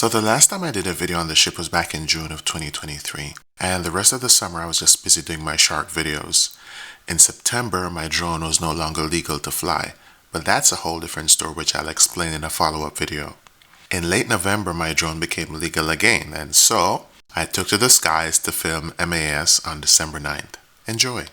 So the last time I did a video on the ship was back in June of 2023, and the rest of the summer I was just busy doing my shark videos. In September, my drone was no longer legal to fly, but that's a whole different story which I'll explain in a follow-up video. In late November, my drone became legal again, and so I took to the skies to film MAS on December 9th. Enjoy!